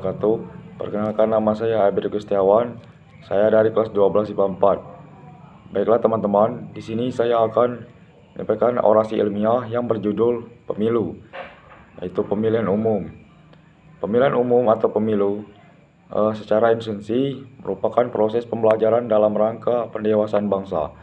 wabarakatuh. Perkenalkan, nama saya Abir Gustiawan. Saya dari kelas 12 IPA 4. Baiklah teman-teman, di sini saya akan menyampaikan orasi ilmiah yang berjudul Pemilu, yaitu pemilihan umum. Pemilihan umum atau pemilu secara esensi merupakan proses pembelajaran dalam rangka pendewasaan bangsa.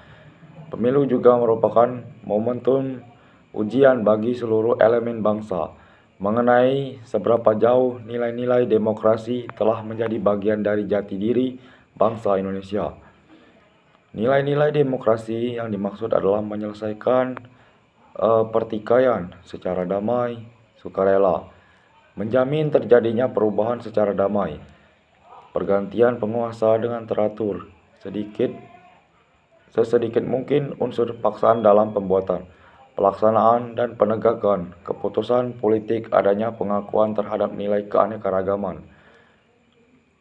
Pemilu juga merupakan momentum ujian bagi seluruh elemen bangsa mengenai seberapa jauh nilai-nilai demokrasi telah menjadi bagian dari jati diri bangsa Indonesia. Nilai-nilai demokrasi yang dimaksud adalah menyelesaikan pertikaian secara damai, sukarela, menjamin terjadinya perubahan secara damai, pergantian penguasa dengan teratur, sesedikit mungkin unsur paksaan dalam pembuatan, pelaksanaan dan penegakan keputusan politik, adanya pengakuan terhadap nilai keanekaragaman,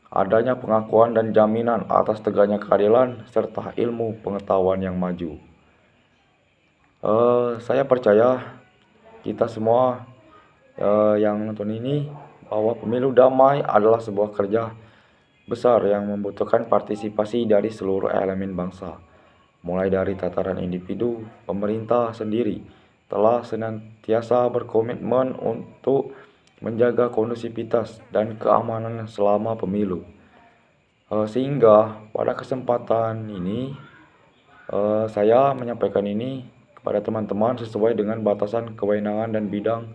adanya pengakuan dan jaminan atas tegaknya keadilan, serta ilmu pengetahuan yang maju. Saya percaya kita semua yang nonton ini bahwa pemilu damai adalah sebuah kerja besar yang membutuhkan partisipasi dari seluruh elemen bangsa. Mulai dari tataran individu, pemerintah sendiri telah senantiasa berkomitmen untuk menjaga kondusivitas dan keamanan selama pemilu. Sehingga pada kesempatan ini saya menyampaikan ini kepada teman-teman sesuai dengan batasan kewenangan dan bidang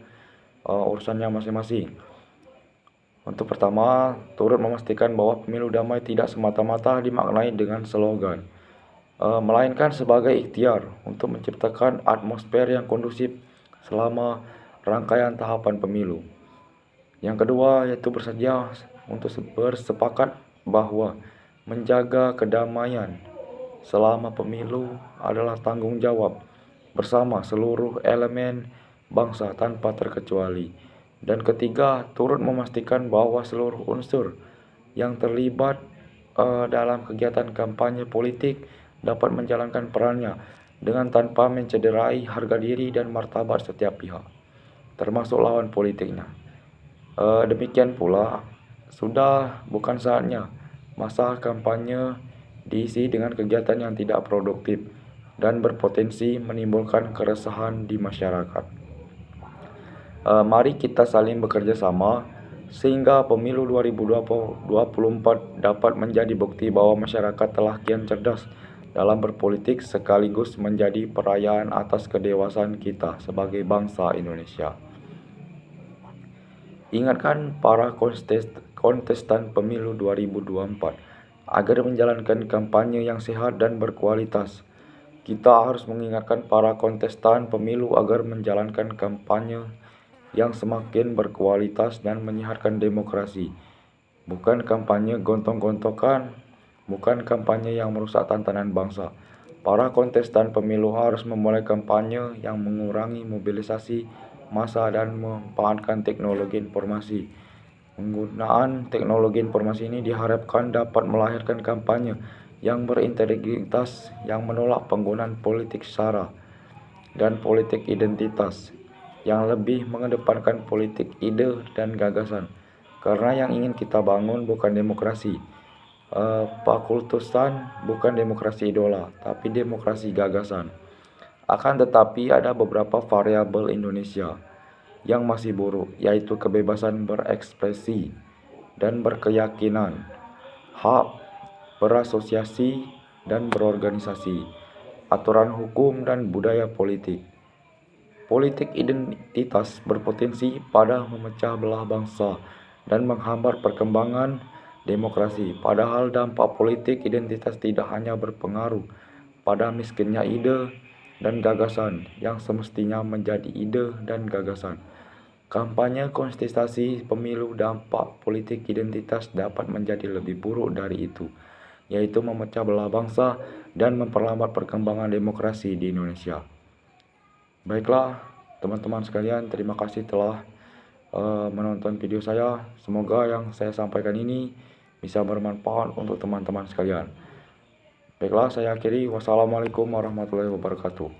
urusannya masing-masing. Untuk pertama, turut memastikan bahwa pemilu damai tidak semata-mata dimaknai dengan slogan, melainkan sebagai ikhtiar untuk menciptakan atmosfer yang kondusif selama rangkaian tahapan pemilu. Yang kedua, yaitu bersedia untuk bersepakat bahwa menjaga kedamaian selama pemilu adalah tanggung jawab bersama seluruh elemen bangsa tanpa terkecuali. Dan ketiga, turut memastikan bahwa seluruh unsur yang terlibat dalam kegiatan kampanye politik dapat menjalankan perannya dengan tanpa mencederai harga diri dan martabat setiap pihak, termasuk lawan politiknya. Demikian pula, sudah bukan saatnya masa kampanye diisi dengan kegiatan yang tidak produktif dan berpotensi menimbulkan keresahan di masyarakat. Mari kita saling bekerja sama sehingga pemilu 2024 dapat menjadi bukti bahwa masyarakat telah kian cerdas dalam berpolitik sekaligus menjadi perayaan atas kedewasaan kita sebagai bangsa Indonesia. Ingatkan para kontestan pemilu 2024 agar menjalankan kampanye yang sehat dan berkualitas. Kita harus mengingatkan para kontestan pemilu agar menjalankan kampanye yang semakin berkualitas dan menyehatkan demokrasi. Bukan kampanye gontok-gontokan, bukan kampanye yang merusak tatanan bangsa. Para kontestan pemilu harus memulai kampanye yang mengurangi mobilisasi massa dan memanfaatkan teknologi informasi. Penggunaan teknologi informasi ini diharapkan dapat melahirkan kampanye yang berintegritas, yang menolak penggunaan politik sara dan politik identitas, yang lebih mengedepankan politik ide dan gagasan. Karena yang ingin kita bangun bukan demokrasi fakultusan, bukan demokrasi idola, tapi demokrasi gagasan. Akan tetapi ada beberapa variabel Indonesia yang masih buruk, yaitu kebebasan berekspresi dan berkeyakinan, hak berasosiasi dan berorganisasi, aturan hukum dan budaya politik. Politik identitas berpotensi pada memecah belah bangsa dan menghambat perkembangan demokrasi. Padahal dampak politik identitas tidak hanya berpengaruh pada miskinnya ide dan gagasan yang semestinya menjadi ide dan gagasan. Kampanye kontestasi pemilu dampak politik identitas dapat menjadi lebih buruk dari itu, yaitu memecah belah bangsa dan memperlambat perkembangan demokrasi di Indonesia. Baiklah teman-teman sekalian, terima kasih telah menonton video saya. Semoga yang saya sampaikan ini bisa bermanfaat untuk teman-teman sekalian. Baiklah, saya akhiri. Wassalamualaikum warahmatullahi wabarakatuh.